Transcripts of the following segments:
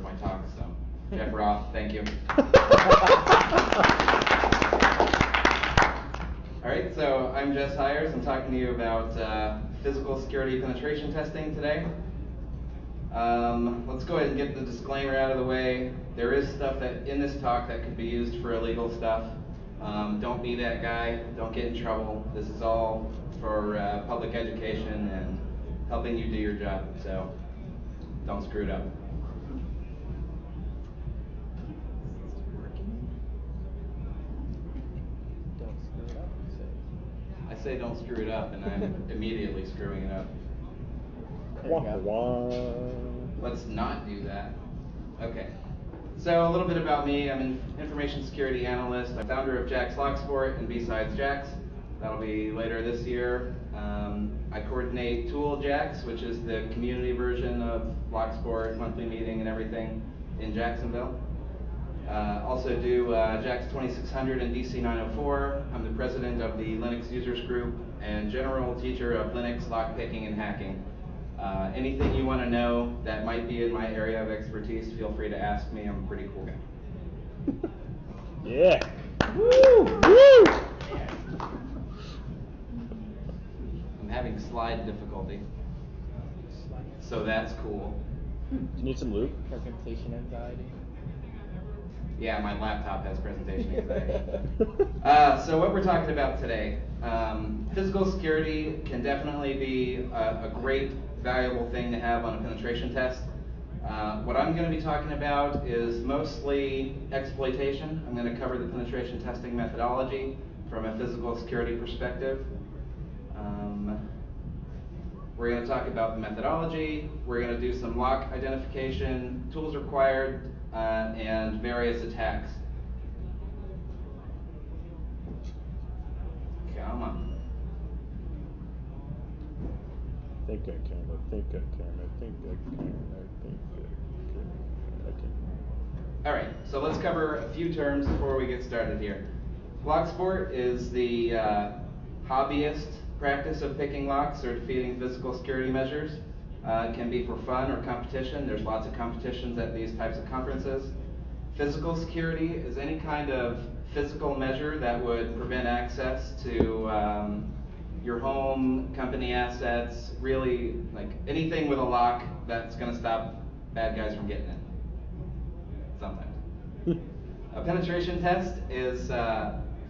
my talk, so Jeff Roth, thank you. All right, so I'm Jess Hires. I'm talking to you about physical security penetration testing today. Let's go ahead and get the disclaimer out of the way. There is stuff that in this talk that could be used for illegal stuff. Don't be that guy. Don't get in trouble. This is all for public education and helping you do your job, so don't screw it up. Don't screw it up, you say. I say don't screw it up, and I'm immediately screwing it up. Let's not do that. Okay. So a little bit about me. I'm an information security analyst. I'm founder of Jack's Locksport and BSides Jack's. That'll be later this year. I coordinate Tool Jacks, which is the community version of Locksport, monthly meeting and everything in Jacksonville. Also do Jack's 2600 and DC 904. I'm the president of the Linux users group and general teacher of Linux lockpicking and hacking. Anything you want to know that might be in my area of expertise, feel free to ask me. I'm a pretty cool guy. Yeah. Woo! Woo! I'm having slide difficulty, so that's cool. Do you need some lube? Presentation anxiety. Yeah, my laptop has presentation anxiety. So what we're talking about today, physical security can definitely be a great, valuable thing to have on a penetration test. What I'm going to be talking about is mostly exploitation. I'm going to cover the penetration testing methodology from a physical security perspective. We're going to talk about the methodology. We're going to do some lock identification, tools required, and various attacks. Come on. Think I can, I think I can, I think I can, I think I can. All right, so let's cover a few terms before we get started here. Locksport is the hobbyist practice of picking locks or defeating physical security measures. It can be for fun or competition. There's lots of competitions at these types of conferences. Physical security is any kind of physical measure that would prevent access to your home, company assets, really like anything with a lock that's going to stop bad guys from getting in. Sometimes. A penetration test is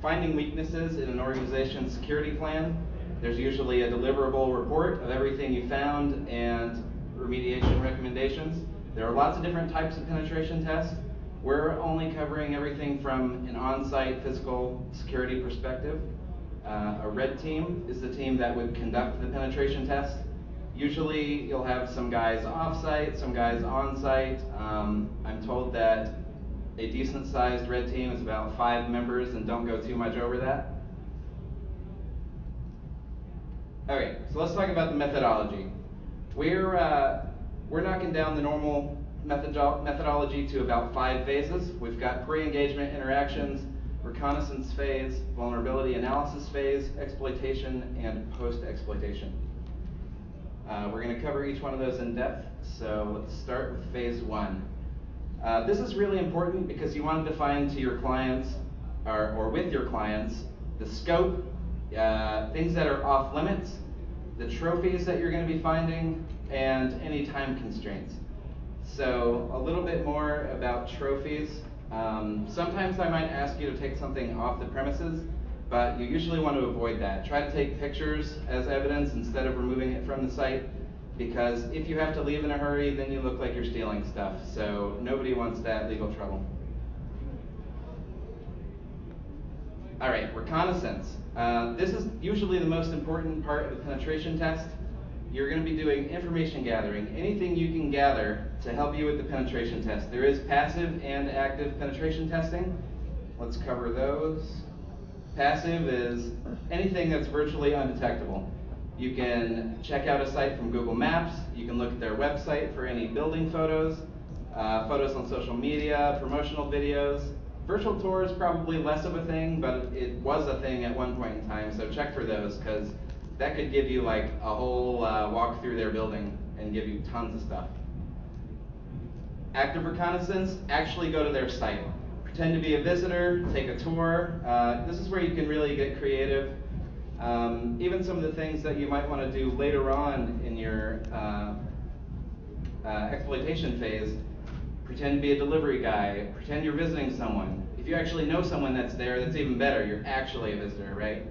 finding weaknesses in an organization's security plan. There's usually a deliverable report of everything you found and remediation recommendations. There are lots of different types of penetration tests. We're only covering everything from an on-site physical security perspective. A red team is the team that would conduct the penetration test. Usually you'll have some guys off-site, some guys on-site. I'm told that a decent-sized red team is about 5 members, and don't go too much over that. All right, so let's talk about the methodology. We're knocking down the normal methodology to about 5 phases. We've got pre-engagement interactions, reconnaissance phase, vulnerability analysis phase, exploitation, and post-exploitation. We're going to cover each one of those in depth, so let's start with phase 1. This is really important because you want to define to your clients, or with your clients, the scope, things that are off limits, the trophies that you're going to be finding, and any time constraints. So a little bit more about trophies. Sometimes I might ask you to take something off the premises, but you usually want to avoid that. Try to take pictures as evidence instead of removing it from the site, because if you have to leave in a hurry, then you look like you're stealing stuff. So nobody wants that legal trouble. All right, reconnaissance. This is usually the most important part of the penetration test. You're going to be doing information gathering, anything you can gather to help you with the penetration test. There is passive and active penetration testing. Let's cover those. Passive is anything that's virtually undetectable. You can check out a site from Google Maps. You can look at their website for any building photos, photos on social media, promotional videos. Virtual tour is probably less of a thing, but it was a thing at one point in time, so check for those, because that could give you like a whole walk through their building and give you tons of stuff. Active reconnaissance, actually go to their site. Pretend to be a visitor, take a tour. This is where you can really get creative. Even some of the things that you might want to do later on in your exploitation phase, pretend to be a delivery guy, pretend you're visiting someone. If you actually know someone that's there, that's even better. You're actually a visitor, right?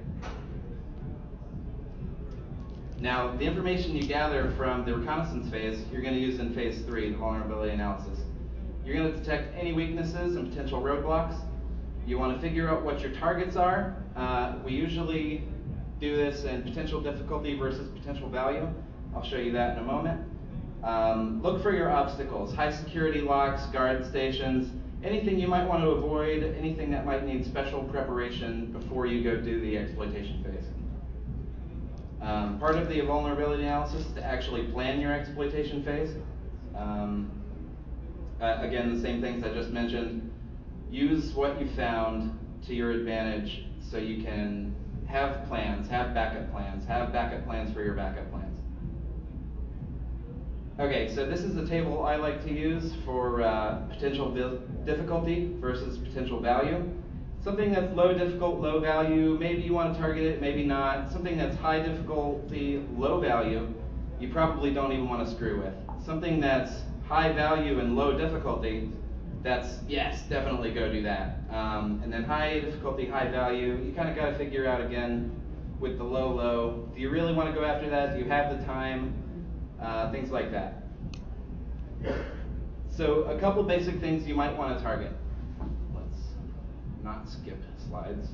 Now, the information you gather from the reconnaissance phase, you're going to use in phase 3, the vulnerability analysis. You're going to detect any weaknesses and potential roadblocks. You want to figure out what your targets are. We usually do this in potential difficulty versus potential value. I'll show you that in a moment. Look for your obstacles, high security locks, guard stations, anything you might want to avoid, anything that might need special preparation before you go do the exploitation phase. Part of the vulnerability analysis is to actually plan your exploitation phase. Again, the same things I just mentioned. Use what you found to your advantage so you can have plans, have backup plans for your backup plans. Okay, so this is the table I like to use for potential difficulty versus potential value. Something that's low difficult, low value, maybe you want to target it, maybe not. Something that's high difficulty, low value, you probably don't even want to screw with. Something that's high value and low difficulty, that's, yes, definitely go do that. And then high difficulty, high value, you kind of got to figure out again with the low, low. Do you really want to go after that? Do you have the time? Things like that. So a couple basic things you might want to target. Let's not skip slides.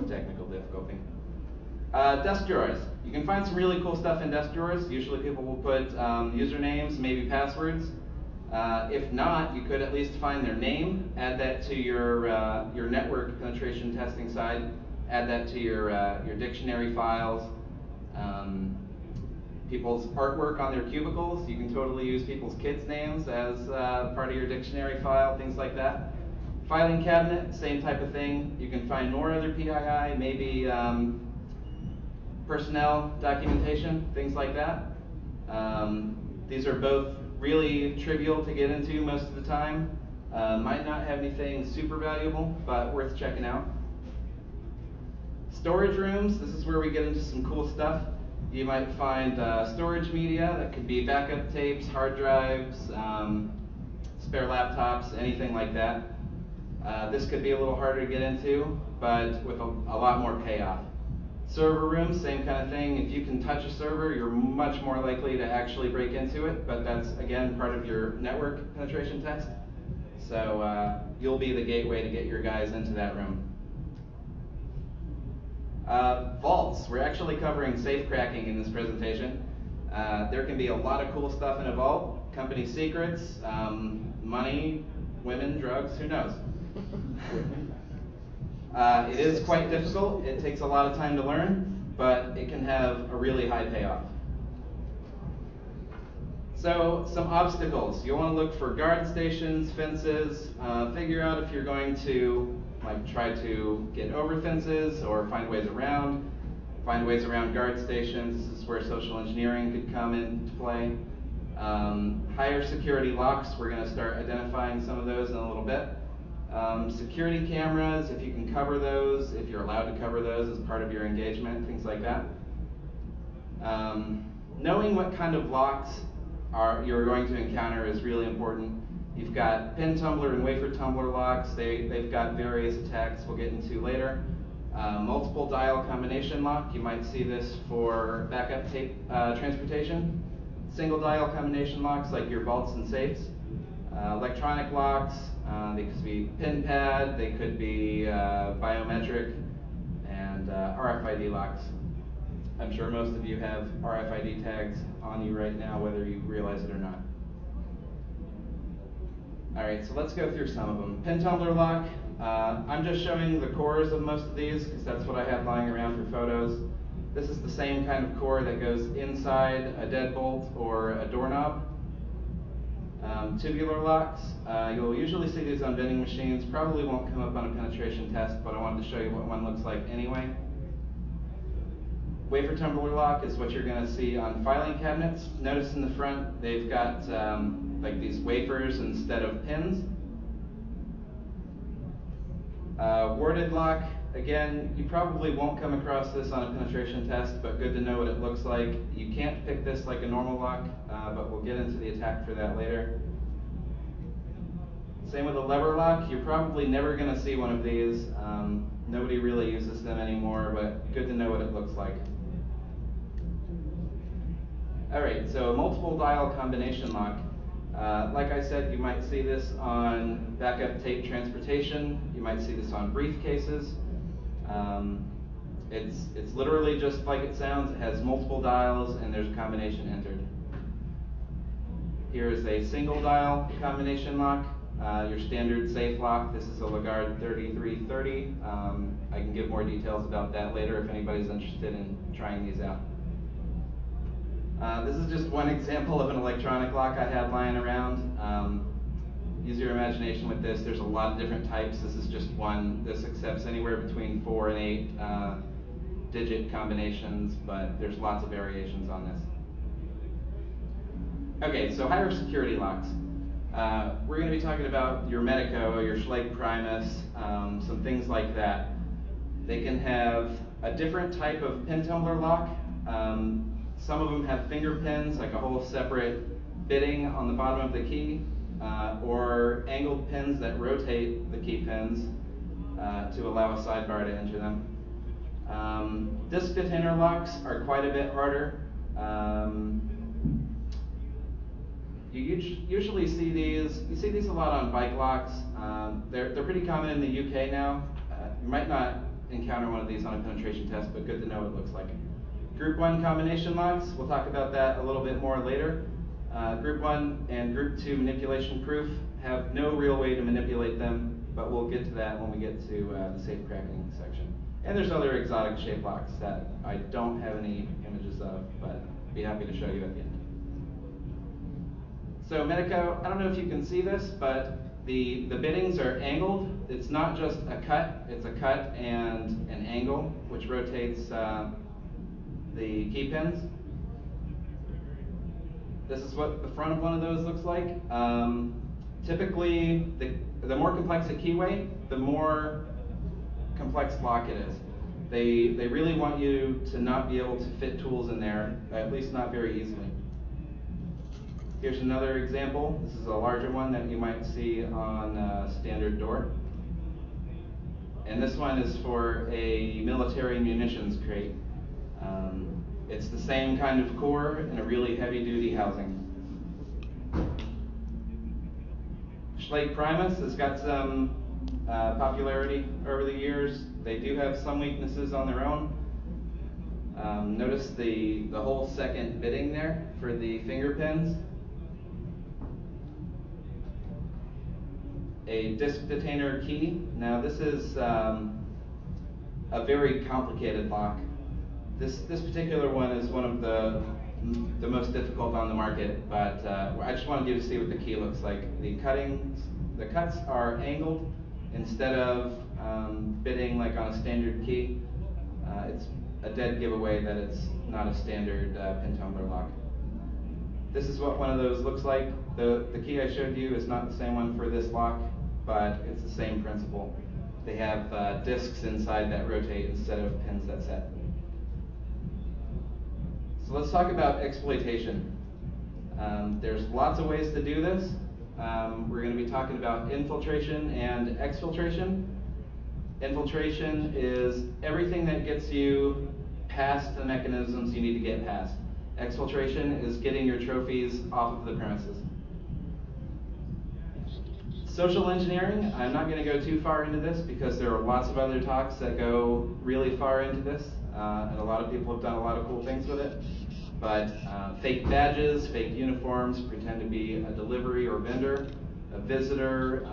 Technical difficulty. Desk drawers. You can find some really cool stuff in desk drawers. Usually people will put usernames, maybe passwords. If not, you could at least find their name, add that to your network penetration testing side, add that to your dictionary files. People's artwork on their cubicles, you can totally use people's kids' names as part of your dictionary file, things like that. Filing cabinet, same type of thing. You can find more other PII, maybe personnel documentation, things like that. These are both really trivial to get into most of the time. Might not have anything super valuable, but worth checking out. Storage rooms, this is where we get into some cool stuff. You might find storage media, that could be backup tapes, hard drives, spare laptops, anything like that. This could be a little harder to get into, but with a lot more payoff. Server rooms, same kind of thing. If you can touch a server, you're much more likely to actually break into it, but that's, again, part of your network penetration test. So you'll be the gateway to get your guys into that room. Vaults. We're actually covering safe cracking in this presentation. There can be a lot of cool stuff in a vault. Company secrets, money, women, drugs, who knows? It is quite difficult. It takes a lot of time to learn, but it can have a really high payoff. So, some obstacles. You'll want to look for guard stations, fences, figure out if you're going to try to get over fences or find ways around guard stations. This is where social engineering could come into play. Higher security locks, we're going to start identifying some of those in a little bit. Security cameras, if you can cover those, if you're allowed to cover those as part of your engagement, things like that. Knowing what kind of locks you're going to encounter is really important. You've got pin tumbler and wafer tumbler locks. They've got various attacks we'll get into later. Multiple dial combination lock. You might see this for backup tape transportation. Single dial combination locks like your vaults and safes. Electronic locks. They could be pin pad. They could be biometric, and RFID locks. I'm sure most of you have RFID tags on you right now, whether you realize it or not. All right, so let's go through some of them. Pin tumbler lock. I'm just showing the cores of most of these because that's what I have lying around for photos. This is the same kind of core that goes inside a deadbolt or a doorknob. Tubular locks. You'll usually see these on vending machines. Probably won't come up on a penetration test, but I wanted to show you what one looks like anyway. wafer tumbler lock is what you're going to see on filing cabinets. Notice in the front they've got like these wafers instead of pins. Worded lock, again, you probably won't come across this on a penetration test, but good to know what it looks like. You can't pick this like a normal lock, but we'll get into the attack for that later. Same with a lever lock. You're probably never going to see one of these. Nobody really uses them anymore, but good to know what it looks like. Alright, so multiple dial combination lock. Like I said, you might see this on backup tape transportation. You might see this on briefcases. It's literally just like it sounds. It has multiple dials and there's a combination entered. Here is a single dial combination lock. Your standard safe lock. This is a Lagarde 3330. I can give more details about that later if anybody's interested in trying these out. This is just one example of an electronic lock I had lying around. Use your imagination with this. There's a lot of different types. This is just one. This accepts anywhere between 4 and 8 digit combinations, but there's lots of variations on this. Okay, so higher security locks. We're going to be talking about your Medico, your Schlage Primus, some things like that. They can have a different type of pin tumbler lock. Some of them have finger pins, like a whole separate bitting on the bottom of the key, or angled pins that rotate the key pins to allow a sidebar to enter them. Disc detainer locks are quite a bit harder. You usually see these. You see these a lot on bike locks. They're pretty common in the UK now. You might not encounter one of these on a penetration test, but good to know what it looks like. Group 1 combination locks, we'll talk about that a little bit more later. Group 1 and Group 2 manipulation proof have no real way to manipulate them, but we'll get to that when we get to the safe cracking section. And there's other exotic shape locks that I don't have any images of, but be happy to show you at the end. So Medico, I don't know if you can see this, but the bittings are angled. It's not just a cut, it's a cut and an angle, which rotates the key pins. This is what the front of one of those looks like. Typically, the more complex a keyway, the more complex lock it is. They really want you to not be able to fit tools in there, at least not very easily. Here's another example. This is a larger one that you might see on a standard door. And this one is for a military munitions crate. It's the same kind of core in a really heavy-duty housing. Schlage Primus has got some popularity over the years. They do have some weaknesses on their own. Notice the whole second bitting there for the finger pins. A disc detainer key. Now this is a very complicated lock. This particular one is one of the most difficult on the market, but I just wanted you to see what the key looks like. The cuts are angled instead of bitting like on a standard key. It's a dead giveaway that it's not a standard pin tumbler lock. This is what one of those looks like. The key I showed you is not the same one for this lock, but it's the same principle. They have discs inside that rotate instead of pins that set. So let's talk about exploitation. There's lots of ways to do this. We're going to be talking about infiltration and exfiltration. Infiltration is everything that gets you past the mechanisms you need to get past. Exfiltration is getting your trophies off of the premises. Social engineering, I'm not going to go too far into this because there are lots of other talks that go really far into this, and a lot of people have done a lot of cool things with it. But fake badges, fake uniforms, pretend to be a delivery or vendor, a visitor,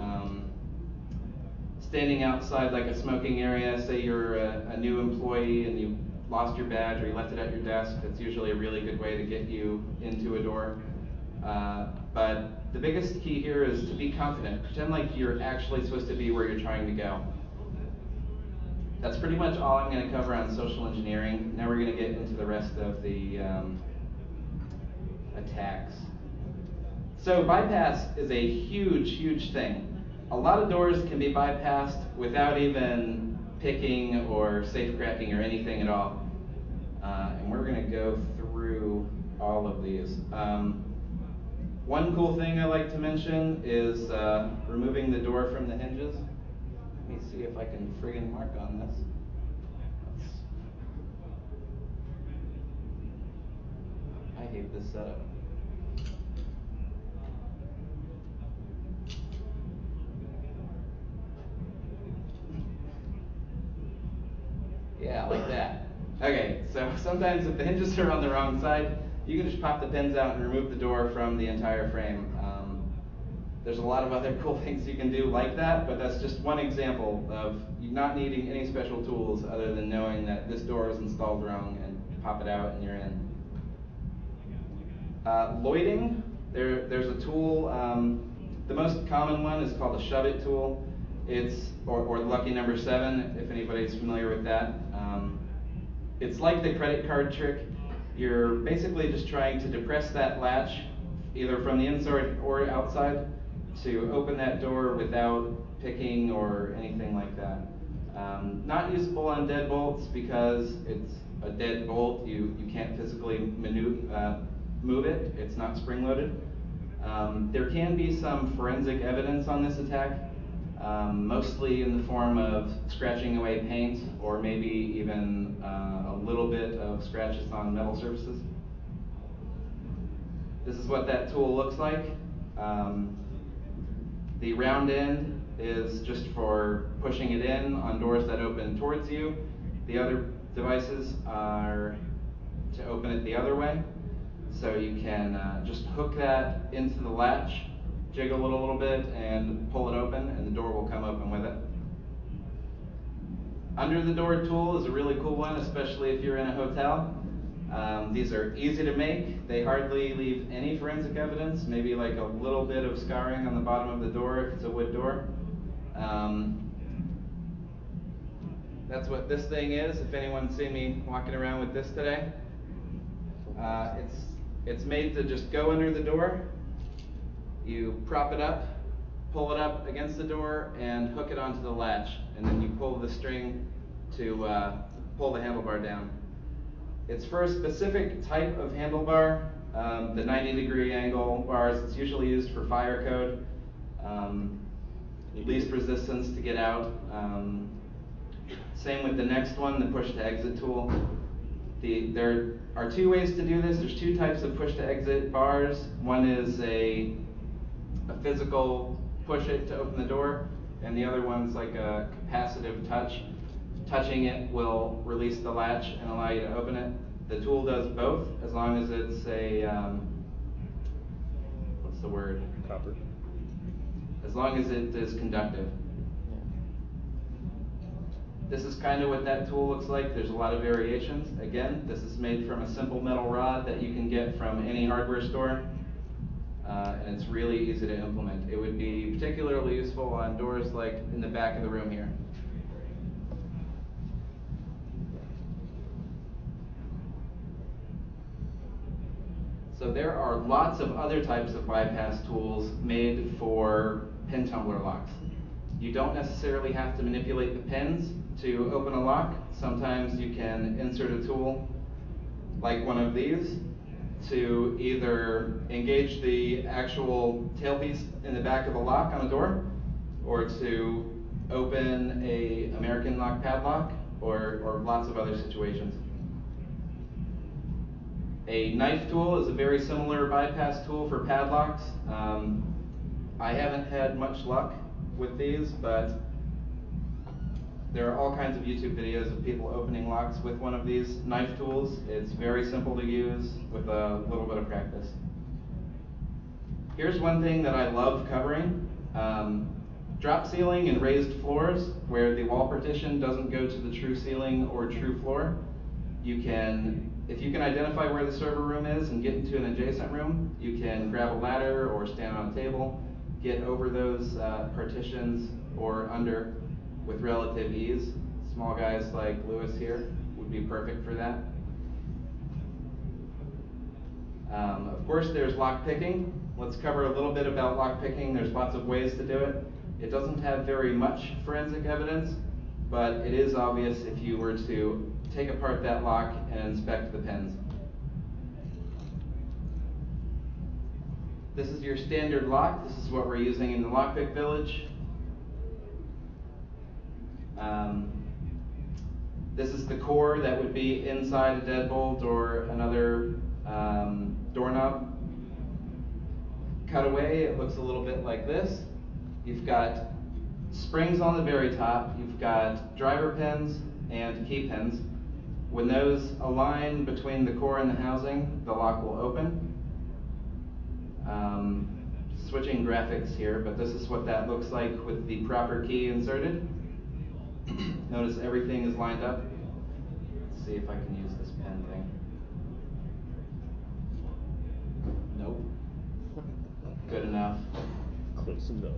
standing outside like a smoking area. Say you're a new employee and you lost your badge or you left it at your desk. That's usually a really good way to get you into a door. But the biggest key here is to be confident. Pretend like you're actually supposed to be where you're trying to go. That's pretty much all I'm going to cover on social engineering. Now we're going to get into the rest of the attacks. So bypass is a huge, huge thing. A lot of doors can be bypassed without even picking or safe cracking or anything at all. And we're going to go through all of these. One cool thing I like to mention is removing the door from the hinges. Let me see if I can friggin' mark on this. I hate this setup. Yeah, like that. Okay, so sometimes if the hinges are on the wrong side, you can just pop the pins out and remove the door from the entire frame. There's a lot of other cool things you can do like that, but that's just one example of you not needing any special tools other than knowing that this door is installed wrong and pop it out and you're in. Lloyding, there's a tool, the most common one is called a shove it tool. It's, or lucky number 7, if anybody's familiar with that. It's like the credit card trick. You're basically just trying to depress that latch, either from the inside or outside, to open that door without picking or anything like that. Not usable on deadbolts because it's a dead bolt. You can't physically move it. It's not spring-loaded. There can be some forensic evidence on this attack, mostly in the form of scratching away paint or maybe even a little bit of scratches on metal surfaces. This is what that tool looks like. The round end is just for pushing it in on doors that open towards you. The other devices are to open it the other way. So you can just hook that into the latch, jiggle it a little bit, and pull it open, and the door will come open with it. Under the door tool is a really cool one, especially if you're in a hotel. These are easy to make. They hardly leave any forensic evidence, maybe like a little bit of scarring on the bottom of the door if it's a wood door. That's what this thing is, if anyone's seen me walking around with this today. It's made to just go under the door. You prop it up, pull it up against the door, and hook it onto the latch. And then you pull the string to pull the handlebar down. It's for a specific type of handlebar, the 90-degree angle bars. It's usually used for fire code, least resistance to get out. Same with the next one, the push-to-exit tool. There are 2 ways to do this. There's 2 types of push-to-exit bars. One is a physical push it to open the door, and the other one's like a capacitive touch. Touching it will release the latch and allow you to open it. The tool does both, as long as it's a, what's the word? Copper. As long as it is conductive. This is kind of what that tool looks like. There's a lot of variations. Again, this is made from a simple metal rod that you can get from any hardware store. And it's really easy to implement. It would be particularly useful on doors like in the back of the room here. So there are lots of other types of bypass tools made for pin tumbler locks. You don't necessarily have to manipulate the pins to open a lock. Sometimes you can insert a tool like one of these to either engage the actual tailpiece in the back of a lock on a door, or to open a American lock padlock, or lots of other situations. A knife tool is a very similar bypass tool for padlocks. I haven't had much luck with these, but there are all kinds of YouTube videos of people opening locks with one of these knife tools. It's very simple to use with a little bit of practice. Here's one thing that I love covering. Drop ceiling and raised floors, where the wall partition doesn't go to the true ceiling or true floor. You can, if you can identify where the server room is and get into an adjacent room, you can grab a ladder or stand on a table, get over those partitions or under with relative ease. It's Small guys like Lewis here would be perfect for that. Of course, there's lock picking. Let's cover a little bit about lock picking. There's lots of ways to do it. It doesn't have very much forensic evidence, but it is obvious if you were to take apart that lock and inspect the pins. This is your standard lock. This is what we're using in the lockpick village. This is the core that would be inside a deadbolt or another doorknob. Cut away, it looks a little bit like this. You've got springs on the very top. You've got driver pins and key pins. When those align between the core and the housing, the lock will open. Switching graphics here, but this is what that looks like with the proper key inserted. Notice everything is lined up. Let's see if I can use this pen thing. Nope. Good enough. Close enough.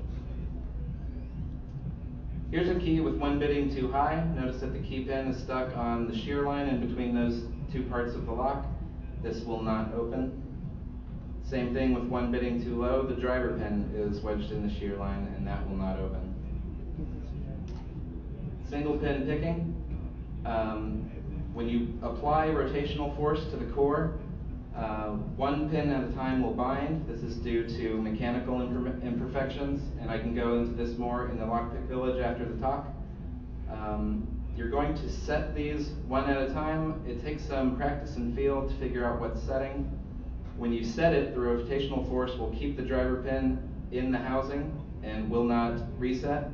Here's a key with one bitting too high. Notice that the key pin is stuck on the shear line in between those two parts of the lock. This will not open. Same thing with one bitting too low. The driver pin is wedged in the shear line and that will not open. Single pin picking. When you apply rotational force to the core, one pin at a time will bind. This is due to mechanical imperfections, and I can go into this more in the lockpick village after the talk. You're going to set these one at a time. It takes some practice and feel to figure out what's setting. When you set it, the rotational force will keep the driver pin in the housing and will not reset.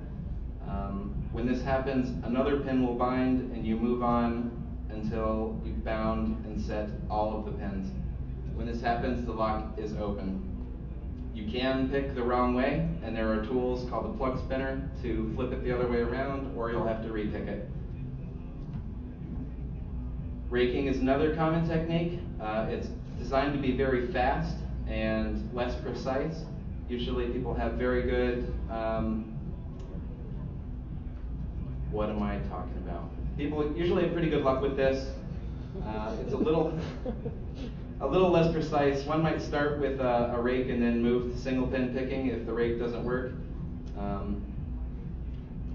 When this happens, another pin will bind and you move on until you've bound and set all of the pins. When this happens, the lock is open. You can pick the wrong way, and there are tools called the plug spinner to flip it the other way around, or you'll have to repick it. Raking is another common technique. It's designed to be very fast and less precise. Usually people have very good, what am I talking about? People usually have pretty good luck with this. It's a little less precise. One might start with a rake and then move to single pin picking if the rake doesn't work.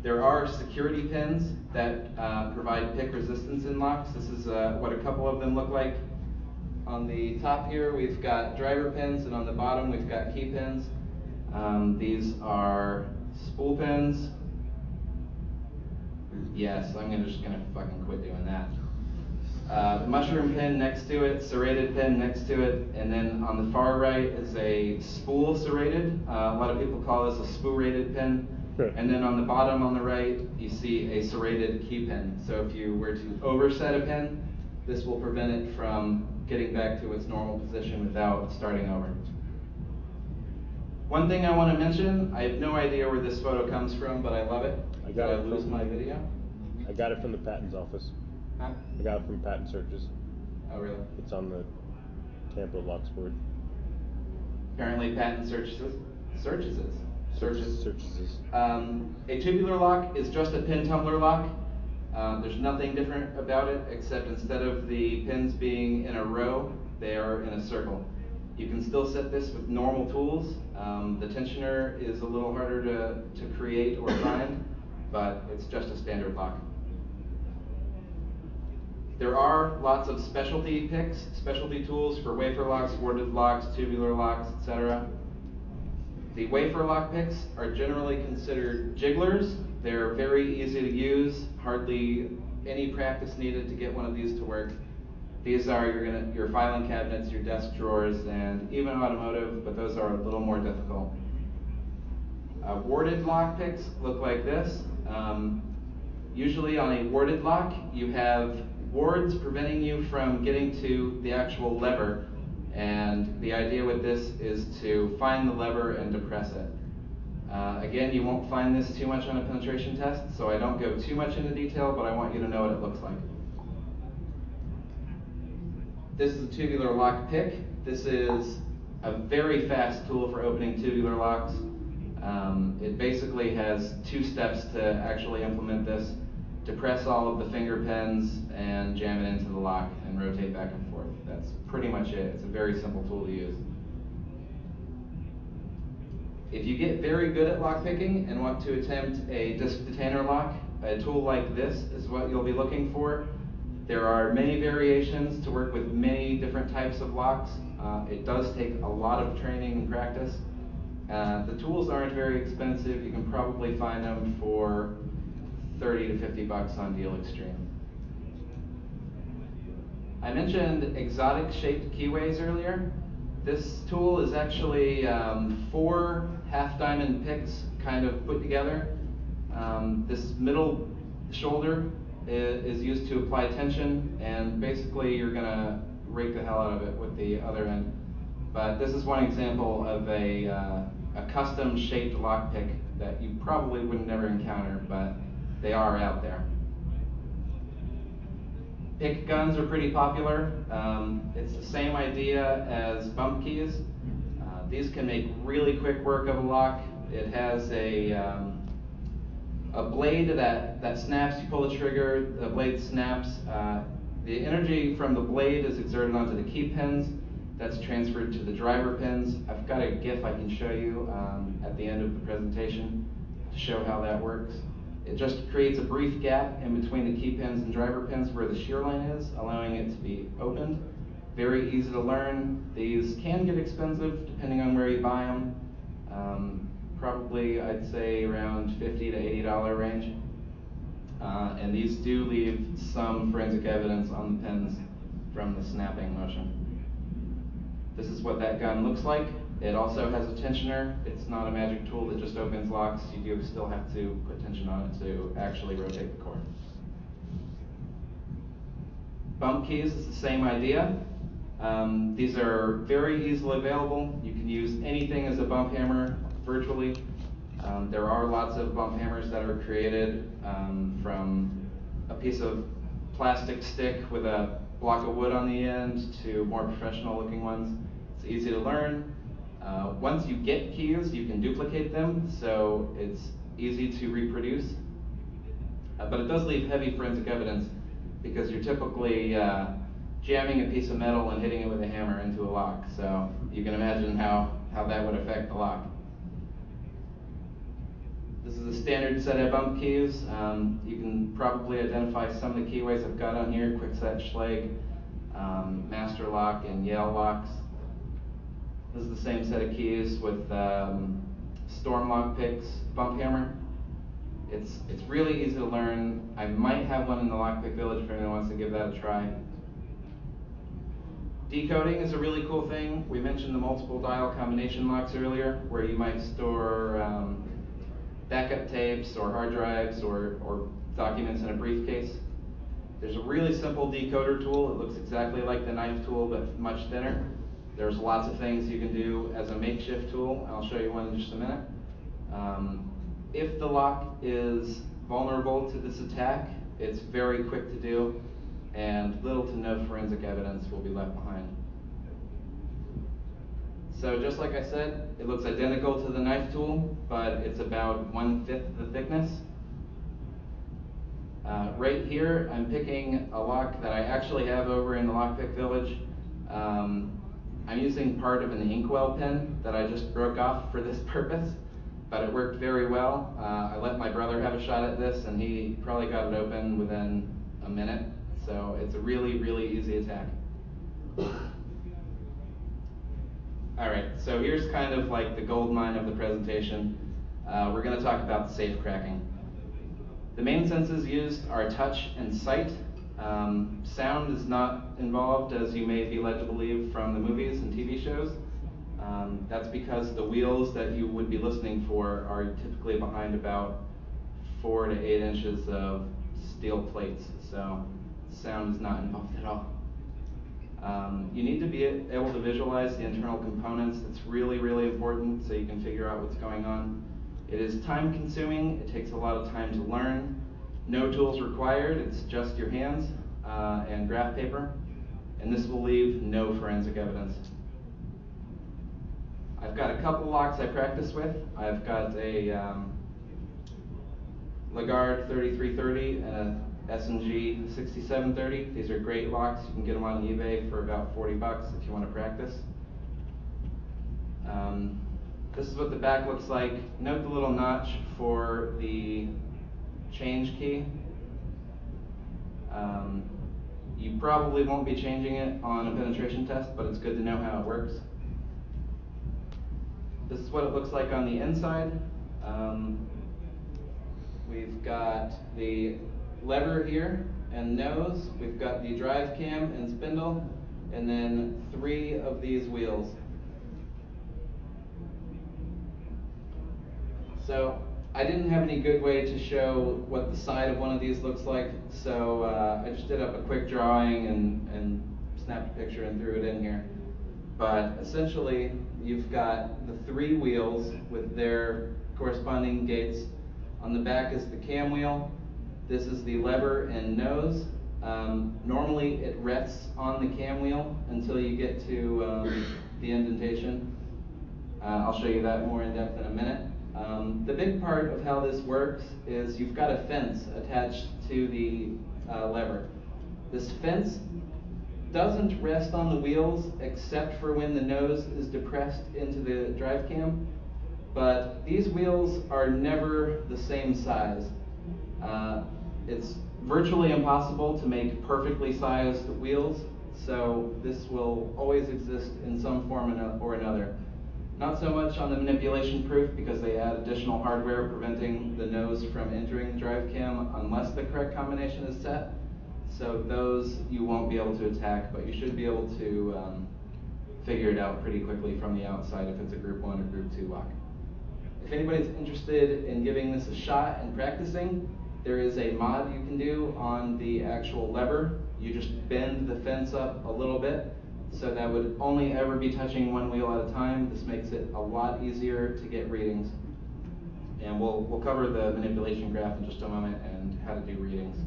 There are security pins that provide pick resistance in locks. This is what a couple of them look like. On the top here, we've got driver pins, and on the bottom, we've got key pins. These are spool pins. Yes, I'm just gonna fucking quit doing that. Mushroom pin next to it, serrated pin next to it, and then on the far right is a spool serrated. A lot of people call this a spool-rated pin. And then on the bottom on the right, you see a serrated key pin. So if you were to overset a pin, this will prevent it from getting back to its normal position without starting over. One thing I want to mention, I have no idea where this photo comes from, but I love it. I got it lose from my video? I got it from the patents office. Huh? I got it from patent searches. Oh, really? It's on the Tampa Locks board. Apparently patent searches. A tubular lock is just a pin tumbler lock. There's nothing different about it except instead of the pins being in a row, they are in a circle. You can still set this with normal tools. The tensioner is a little harder to create or find, but it's just a standard lock. There are lots of specialty picks, specialty tools for wafer locks, warded locks, tubular locks, etc. The wafer lock picks are generally considered jigglers. They're very easy to use, hardly any practice needed to get one of these to work. These are your filing cabinets, your desk drawers, and even automotive, but those are a little more difficult. Warded lock picks look like this. Usually on a warded lock, you have wards preventing you from getting to the actual lever, and the idea with this is to find the lever and depress it. Again, you won't find this too much on a penetration test, so I don't go too much into detail, but I want you to know what it looks like. This is a tubular lock pick. This is a very fast tool for opening tubular locks. It basically has 2 steps to actually implement this. depress all of the finger pins and jam it into the lock and rotate back and forth. That's pretty much it. It's a very simple tool to use. If you get very good at lock picking and want to attempt a disc detainer lock, a tool like this is what you'll be looking for. There are many variations to work with many different types of locks. It does take a lot of training and practice. The tools aren't very expensive. You can probably find them for 30 to 50 bucks on Deal Extreme. I mentioned exotic shaped keyways earlier. This tool is actually 4 half diamond picks kind of put together. This middle shoulder is used to apply tension, and basically you're gonna rake the hell out of it with the other end. But this is one example of a custom shaped lockpick that you probably would never encounter, but they are out there. Pick guns are pretty popular. It's the same idea as bump keys. These can make really quick work of a lock. It has a blade that snaps. You pull the trigger, the blade snaps. The energy from the blade is exerted onto the key pins. That's transferred to the driver pins. I've got a GIF I can show you at the end of the presentation to show how that works. It just creates a brief gap in between the key pins and driver pins where the shear line is, allowing it to be opened. Very easy to learn. These can get expensive depending on where you buy them. Probably I'd say around $50 to $80 range. And these do leave some forensic evidence on the pins from the snapping motion. This is what that gun looks like. It also has a tensioner. It's not a magic tool that just opens locks. You do still have to put tension on it to actually rotate the core. Bump keys is the same idea. These are very easily available. You can use anything as a bump hammer virtually. There are lots of bump hammers that are created from a piece of plastic stick with a block of wood on the end to more professional looking ones. It's easy to learn. Once you get keys, you can duplicate them, so it's easy to reproduce. But it does leave heavy forensic evidence because you're typically jamming a piece of metal and hitting it with a hammer into a lock. So you can imagine how that would affect the lock. This is a standard set of bump keys. You can probably identify some of the keyways I've got on here: Quickset, Schlage, Master Lock, and Yale locks. This is the same set of keys with Storm Lock picks, bump hammer. It's really easy to learn. I might have one in the Lockpick Village if anyone wants to give that a try. Decoding is a really cool thing. We mentioned the multiple dial combination locks earlier, where you might store backup tapes or hard drives or documents in a briefcase. There's a really simple decoder tool. It looks exactly like the knife tool, but much thinner. There's lots of things you can do as a makeshift tool. I'll show you one in just a minute. If the lock is vulnerable to this attack, it's very quick to do, and little to no forensic evidence will be left behind. So just like I said, it looks identical to the knife tool, but it's about 1/5 the thickness. Right here, I'm picking a lock that I actually have over in the Lockpick Village. I'm using part of an inkwell pin that I just broke off for this purpose, but it worked very well. I let my brother have a shot at this, and he probably got it open within a minute. So it's a really, really easy attack. All right, so here's kind of like the gold mine of the presentation. We're going to talk about the safe cracking. The main senses used are touch and sight. Sound is not involved, as you may be led to believe from the movies and TV shows. That's because the wheels that you would be listening for are typically behind about 4 to 8 inches of steel plates, so sound is not involved at all. You need to be able to visualize the internal components. It's really, really important so you can figure out what's going on. It is time consuming. It takes a lot of time to learn. No tools required. It's just your hands and graph paper. And this will leave no forensic evidence. I've got a couple locks I practice with. I've got a Lagarde 3330 and a S&G 6730. These are great locks. You can get them on eBay for about 40 bucks if you want to practice. This is what the back looks like. Note the little notch for the change key. You probably won't be changing it on a penetration test, but it's good to know how it works. This is what it looks like on the inside. We've got the lever here and nose. We've got the drive cam and spindle, and then 3 of these wheels. So I didn't have any good way to show what the side of one of these looks like, so I just did up a quick drawing and snapped a picture and threw it in here. But essentially, you've got the 3 wheels with their corresponding gates. On the back is the cam wheel. This is the lever and nose. Normally it rests on the cam wheel until you get to the indentation. I'll show you that more in depth in a minute. The big part of how this works is you've got a fence attached to the lever. This fence doesn't rest on the wheels except for when the nose is depressed into the drive cam, but these wheels are never the same size. It's virtually impossible to make perfectly sized wheels, so this will always exist in some form or another. Not so much on the manipulation proof because they add additional hardware preventing the nose from entering the drive cam unless the correct combination is set. So those you won't be able to attack, but you should be able to figure it out pretty quickly from the outside if it's a group 1 or group 2 lock. If anybody's interested in giving this a shot and practicing, there is a mod you can do on the actual lever. You just bend the fence up a little bit, so that would only ever be touching 1 wheel at a time. This makes it a lot easier to get readings. And we'll cover the manipulation graph in just a moment and how to do readings.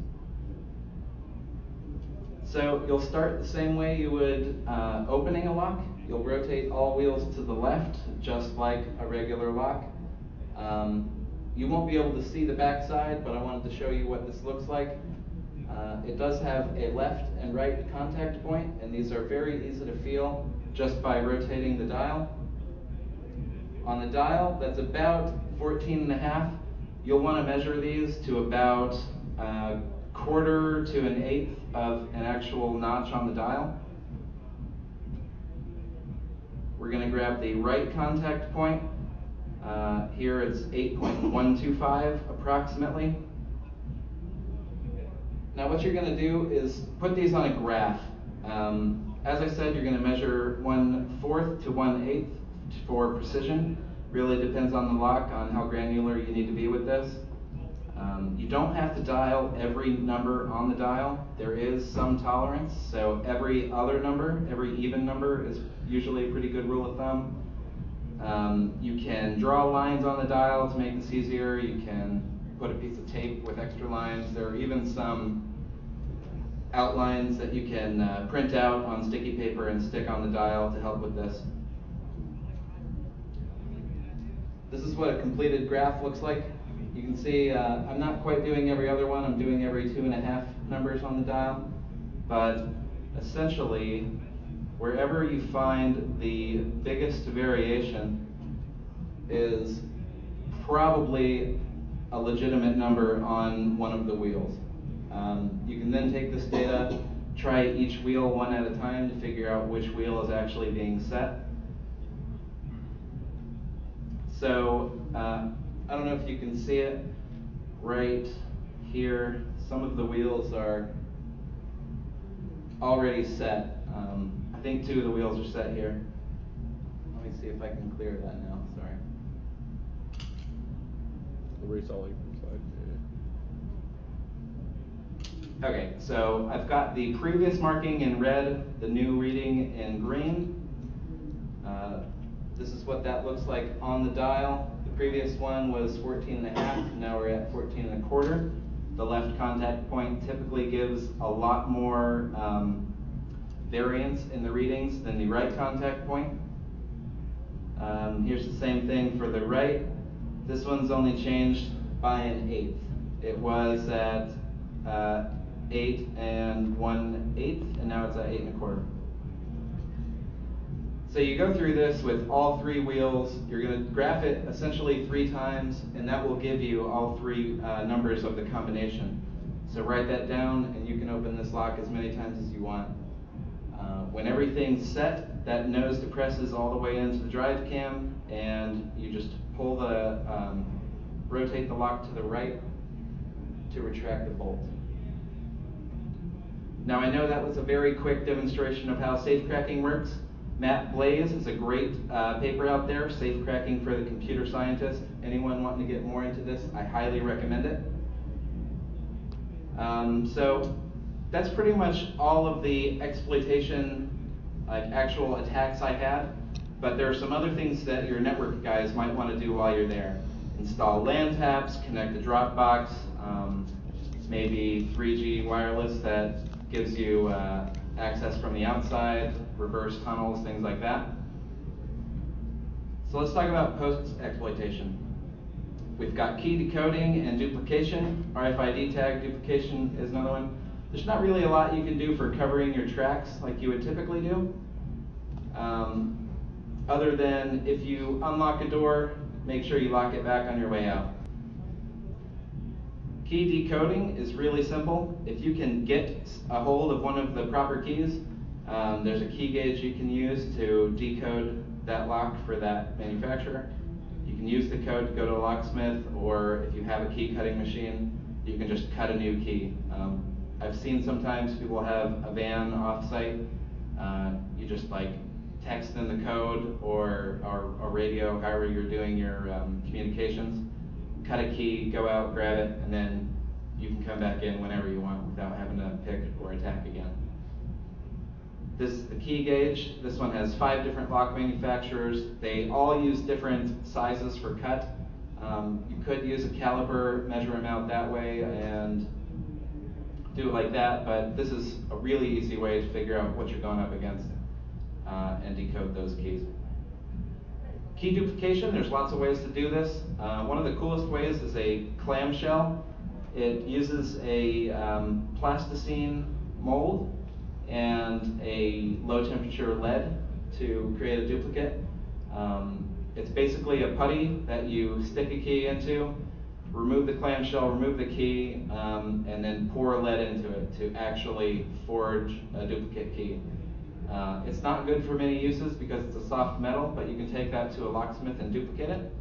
So you'll start the same way you would opening a lock. You'll rotate all wheels to the left, just like a regular lock. You won't be able to see the back side, but I wanted to show you what this looks like. It does have a left and right contact point, and these are very easy to feel just by rotating the dial. On the dial, that's about 14.5. You'll want to measure these to about 1/4 to 1/8 of an actual notch on the dial. We're going to grab the right contact point. Here it's 8.125 approximately. Now what you're going to do is put these on a graph. As I said, you're going to measure 1/4 to 1/8 for precision. Really depends on the lock, on how granular you need to be with this. You don't have to dial every number on the dial. There is some tolerance, so every other number, every even number is usually a pretty good rule of thumb. You can draw lines on the dial to make this easier. You can put a piece of tape with extra lines. There are even some outlines that you can print out on sticky paper and stick on the dial to help with this. This is what a completed graph looks like. You can see I'm not quite doing every other one. I'm doing every 2.5 numbers on the dial. But essentially, wherever you find the biggest variation is probably a legitimate number on one of the wheels. You can then take this data, try each wheel one at a time to figure out which wheel is actually being set. So I don't know if you can see it right here. Some of the wheels are already set. I think 2 of the wheels are set here. Let me see if I can clear that now. Sorry. Erase all even side. Yeah. Okay, so I've got the previous marking in red, the new reading in green. This is what that looks like on the dial. The previous one was 14.5, now we're at 14.25. The left contact point typically gives a lot more variance in the readings than the right contact point. Here's the same thing for the right. This one's only changed by 1/8. It was at 8 1/8, and now it's at 8 1/4. So you go through this with all three wheels. You're going to graph it essentially 3 times, and that will give you all 3 numbers of the combination. So write that down, and you can open this lock as many times as you want. When everything's set, that nose depresses all the way into the drive cam, and you just pull the, rotate the lock to the right to retract the bolt. Now I know that was a very quick demonstration of how safe cracking works. Matt Blaze is a great paper out there, Safe Cracking for the Computer Scientist. Anyone wanting to get more into this, I highly recommend it. So that's pretty much all of the exploitation, like actual attacks I had. But there are some other things that your network guys might want to do while you're there. Install LAN taps, connect the Dropbox, maybe 3G wireless that gives you access from the outside, reverse tunnels, things like that. So let's talk about post-exploitation. We've got key decoding and duplication. RFID tag duplication is another one. There's not really a lot you can do for covering your tracks like you would typically do. Other than if you unlock a door, make sure you lock it back on your way out. Key decoding is really simple. If you can get a hold of one of the proper keys, there's a key gauge you can use to decode that lock for that manufacturer. You can use the code to go to a locksmith, or if you have a key cutting machine, you can just cut a new key. I've seen sometimes people have a van off-site. You just like text in the code or a radio, however you're doing your communications. Cut a key, go out, grab it, and then you can come back in whenever you want without having to pick or attack again. This is the key gauge. This one has 5 different lock manufacturers. They all use different sizes for cut. You could use a caliper, measure them out that way, and do it like that, but this is a really easy way to figure out what you're going up against and decode those keys. Key duplication, there's lots of ways to do this. One of the coolest ways is a clamshell. It uses a plasticine mold and a low temperature lead to create a duplicate. It's basically a putty that you stick a key into, remove the clamshell, remove the key, and then pour lead into it to actually forge a duplicate key. It's not good for many uses because it's a soft metal, but you can take that to a locksmith and duplicate it.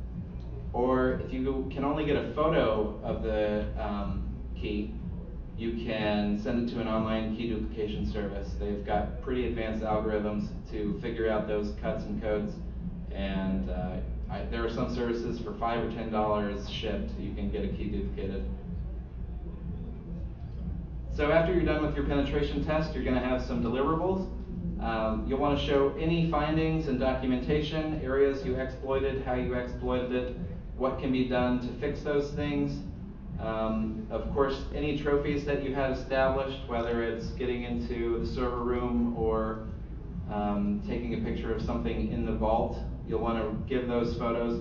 Or if you can only get a photo of the key, you can send it to an online key duplication service. They've got pretty advanced algorithms to figure out those cuts and codes, and there are some services for $5 or $10 shipped, you can get a key duplicated. So after you're done with your penetration test, you're going to have some deliverables. You'll want to show any findings and documentation, areas you exploited, how you exploited it, what can be done to fix those things. Of course, any trophies that you had established, whether it's getting into the server room or taking a picture of something in the vault, you'll want to give those photos.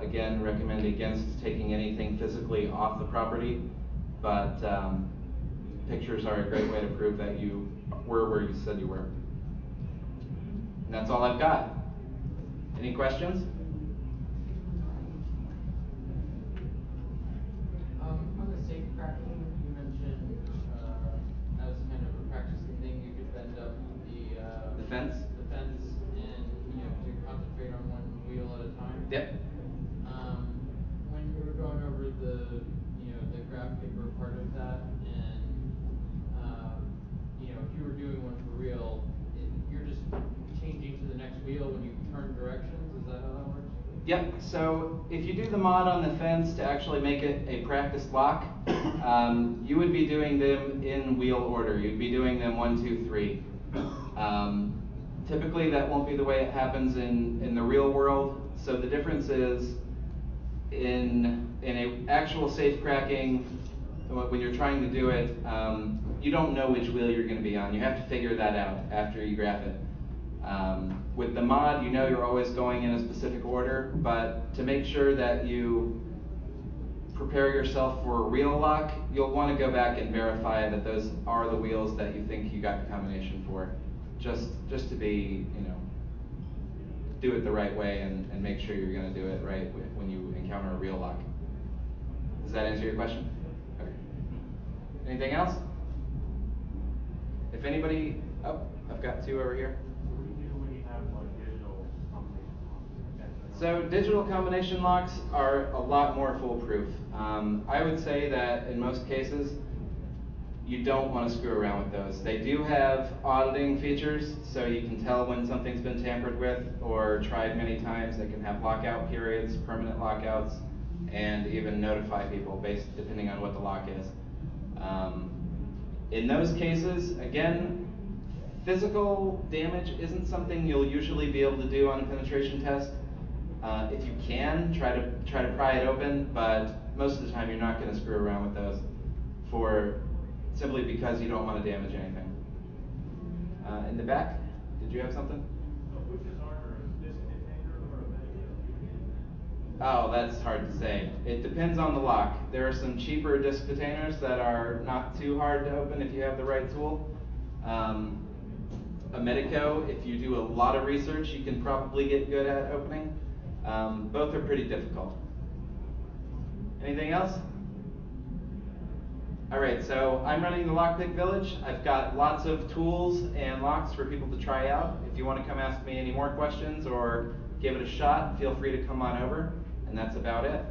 Again, recommend against taking anything physically off the property, but pictures are a great way to prove that you were where you said you were. And that's all I've got. Any questions? On the safe cracking, you mentioned as kind of a practicing thing, you could bend up the fence and to concentrate on one wheel at a time. Yep. When you were going over the the graph paper part of that, and if you were doing one for real, you're just changing to the next wheel when you turn directions. Is that how that works? Yep, so if you do the mod on the fence to actually make it a practice lock, you would be doing them in wheel order. You'd be doing them 1, 2, 3. Typically that won't be the way it happens in the real world. So the difference is in a actual safe cracking, when you're trying to do it, you don't know which wheel you're going to be on. You have to figure that out after you graph it. With the mod, you're always going in a specific order, but to make sure that you prepare yourself for a real lock, you'll want to go back and verify that those are the wheels that you think you got the combination for. Just to be, do it the right way and make sure you're going to do it right when you encounter a real lock. Does that answer your question? Okay. Anything else? If anybody, I've got two over here. What do you do when you have digital combination locks? So digital combination locks are a lot more foolproof. I would say that in most cases, you don't want to screw around with those. They do have auditing features, so you can tell when something's been tampered with or tried many times. They can have lockout periods, permanent lockouts, and even notify people depending on what the lock is. In those cases, again, physical damage isn't something you'll usually be able to do on a penetration test. If you can, try to pry it open, but most of the time you're not going to screw around with those simply because you don't want to damage anything. In the back, did you have something? Which is harder, a disc detainer or a Oh, that's hard to say. It depends on the lock. There are some cheaper disc detainers that are not too hard to open if you have the right tool. A Medico, if you do a lot of research, you can probably get good at opening. Both are pretty difficult. Anything else? Alright, so I'm running the Lockpick Village. I've got lots of tools and locks for people to try out. If you want to come ask me any more questions or give it a shot, feel free to come on over. And that's about it.